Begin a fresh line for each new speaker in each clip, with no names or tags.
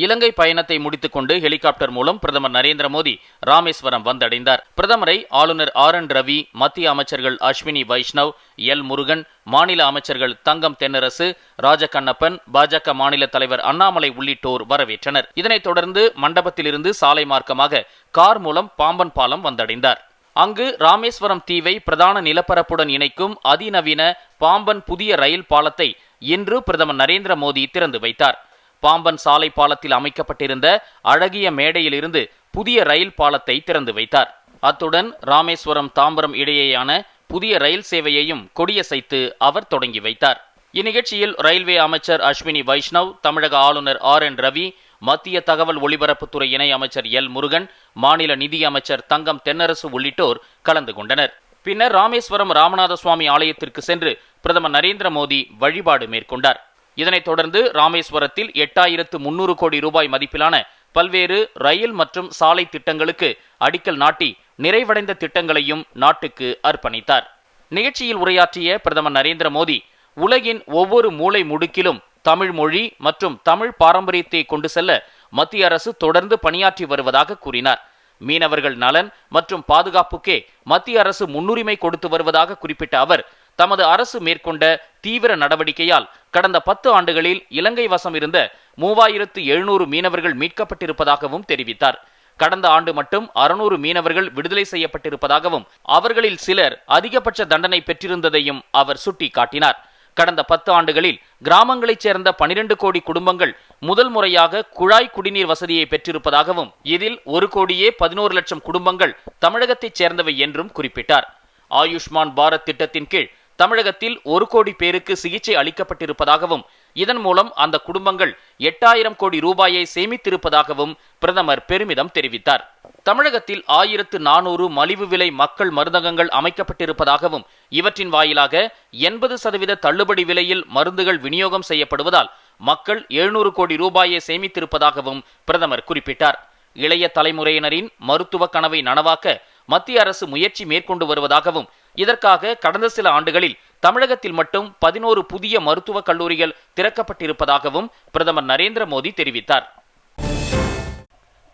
இலங்கை பயணத்தை முடித்துக் கொண்டு ஹெலிகாப்டர் மூலம் பிரதமர் நரேந்திர மோடி ராமேஸ்வரம் வந்தடைந்தார். பிரதமரை ஆளுநர் RN ரவி, மத்திய அமைச்சர்கள் அஸ்வினி வைஷ்ணவ், எல் முருகன், மாநில அமைச்சர்கள் தங்கம் தென்னரசு, ராஜகண்ணப்பன், பாஜக மாநில தலைவர் அண்ணாமலை உள்ளிட்டோர் வரவேற்றனர். இதனைத் தொடர்ந்து மண்டபத்திலிருந்து சாலை மார்க்கமாக கார் மூலம் பாம்பன் பாலம் வந்தடைந்தார். அங்கு ராமேஸ்வரம் தீவை பிரதான நிலப்பரப்புடன் இணைக்கும் அதிநவீன பாம்பன் புதிய ரயில் பாலத்தை இன்று பிரதமர் நரேந்திர மோடி திறந்து வைத்தார். பாம்பன் சாலை பாலத்தில் அமைக்கப்பட்டிருந்த அழகிய மேடையில் இருந்து புதிய ரயில் பாலத்தை திறந்து வைத்தார். அத்துடன் ராமேஸ்வரம் தாம்பரம் இடையேயான புதிய ரயில் சேவையையும் கொடியசைத்து அவர் தொடங்கி வைத்தார். இந்நிகழ்ச்சியில் ரயில்வே அமைச்சர் அஸ்வினி வைஷ்ணவ், தமிழக ஆளுநர் RN ரவி, மத்திய தகவல் ஒலிபரப்புத்துறை இணை அமைச்சர் எல் முருகன், மாநில நிதி அமைச்சர் தங்கம் தென்னரசு உள்ளிட்டோர் கலந்து கொண்டனர். பின்னர் ராமேஸ்வரம் ராமநாத சுவாமி ஆலயத்திற்கு சென்று பிரதமர் நரேந்திர மோடி வழிபாடு மேற்கொண்டார். இதனைத் தொடர்ந்து ராமேஸ்வரத்தில் 8300 கோடி ரூபாய் மதிப்பிலான பல்வேறு ரயில் மற்றும் சாலை திட்டங்களுக்கு அடிக்கல் நாட்டி நிறைவடைந்த திட்டங்களையும் நாட்டுக்கு அர்ப்பணித்தார். நிகழ்ச்சியில் உரையாற்றிய பிரதமர் நரேந்திர மோடி, உலகின் ஒவ்வொரு மூலை முடுக்கிலும் தமிழ் மொழி மற்றும் தமிழ் பாரம்பரியத்தை கொண்டு செல்ல மத்திய அரசு தொடர்ந்து பணியாற்றி வருவதாக கூறினார். மீனவர்கள் நலன் மற்றும் பாதுகாப்புக்கே மத்திய அரசு முன்னுரிமை கொடுத்து வருவதாக குறிப்பிட்ட அவர், தமது அரசு மேற்கொண்ட தீவிர நடவடிக்கையால் கடந்த 10 ஆண்டுகளில் இலங்கை வசம் இருந்த 3700 மீனவர்கள் மீட்கப்பட்டிருப்பதாகவும் தெரிவித்தார். கடந்த ஆண்டு மட்டும் 600 மீனவர்கள் விடுதலை செய்யப்பட்டிருப்பதாகவும் அவர்களில் சிலர் அதிகபட்ச தண்டனை பெற்றிருந்ததையும் அவர் சுட்டிக்காட்டினார். கடந்த 10 ஆண்டுகளில் கிராமங்களைச் சேர்ந்த 12 கோடி குடும்பங்கள் முதல் முறையாக குழாய் குடிநீர் வசதியை பெற்றிருப்பதாகவும் இதில் 1,11 லட்சம் குடும்பங்கள் தமிழகத்தைச் சேர்ந்தவை என்றும் குறிப்பிட்டார். ஆயுஷ்மான் பாரத் திட்டத்தின் கீழ் தமிழகத்தில் 1 கோடி பேருக்கு சிகிச்சை அளிக்கப்பட்டிருப்பதாகவும் இதன் மூலம் அந்த குடும்பங்கள் 8000 கோடி ரூபாயை சேமித்திருப்பதாகவும் பிரதமர் பெருமிதம் தெரிவித்தார். தமிழகத்தில் 1400 மலிவு விலை மக்கள் மருந்தகங்கள் அமைக்கப்பட்டிருப்பதாகவும் இவற்றின் வாயிலாக 80% தள்ளுபடி விலையில் மருந்துகள் விநியோகம் செய்யப்படுவதால் மக்கள் 700 கோடி ரூபாயை சேமித்திருப்பதாகவும் பிரதமர் குறிப்பிட்டார். இளைய தலைமுறையினரின் மருத்துவ கனவை நனவாக்க மத்திய அரசு முயற்சி மேற்கொண்டு வருவதாகவும் இதற்காக கடந்த சில ஆண்டுகளில் தமிழகத்தில் மட்டும் 11 புதிய மருத்துவக் கல்லூரிகள் திறக்கப்பட்டிருப்பதாகவும் பிரதமர் நரேந்திர மோடி தெரிவித்தார்.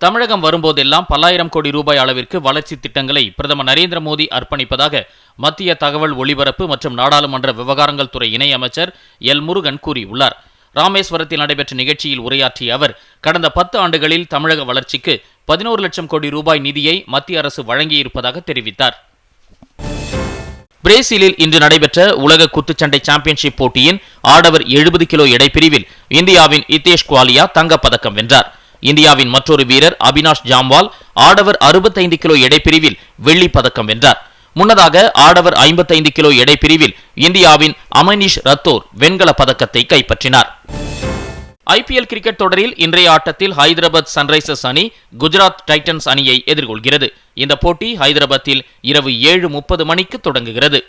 தமிழகம் வரும்போதெல்லாம் பல்லாயிரம் கோடி ரூபாய் அளவிற்கு வளர்ச்சி திட்டங்களை பிரதமர் நரேந்திர மோடி அர்ப்பணிப்பதாக மத்திய தகவல் ஒலிபரப்பு மற்றும் நாடாளுமன்ற விவகாரங்கள் துறை இணை அமைச்சர் எல் முருகன் கூறியுள்ளார். ராமேஸ்வரத்தில் நடைபெற்ற நிகழ்ச்சியில் உரையாற்றிய அவர், கடந்த 10 ஆண்டுகளில் தமிழக வளர்ச்சிக்கு 11 லட்சம் கோடி ரூபாய் நிதியை மத்திய அரசு வழங்கியிருப்பதாக தெரிவித்தார். பிரேசிலில் இன்று நடைபெற்ற உலக குத்துச்சண்டை சாம்பியன்ஷிப் போட்டியின் ஆடவர் 70 கிலோ எடை பிரிவில் இந்தியாவின் இத்தேஷ் குவாலியா தங்கப்பதக்கம் வென்றார். இந்தியாவின் மற்றொரு வீரர் அபினாஷ் ஜாம்வால் ஆடவர் 65 கிலோ எடை பிரிவில் வெள்ளிப் பதக்கம் வென்றார். முன்னதாக ஆடவர் 55 கிலோ எடை பிரிவில் இந்தியாவின் அமனிஷ் ரத்தோர் வெண்கல பதக்கத்தை கைப்பற்றினார். IPL கிரிக்கெட் தொடரில் இன்றைய ஆட்டத்தில் ஹைதராபாத் சன்ரைசர்ஸ் அணி குஜராத் டைட்டன்ஸ் அணியை எதிர்கொள்கிறது. இந்த போட்டி ஹைதராபாத்தில் இரவு 7:30 மணிக்கு தொடங்குகிறது.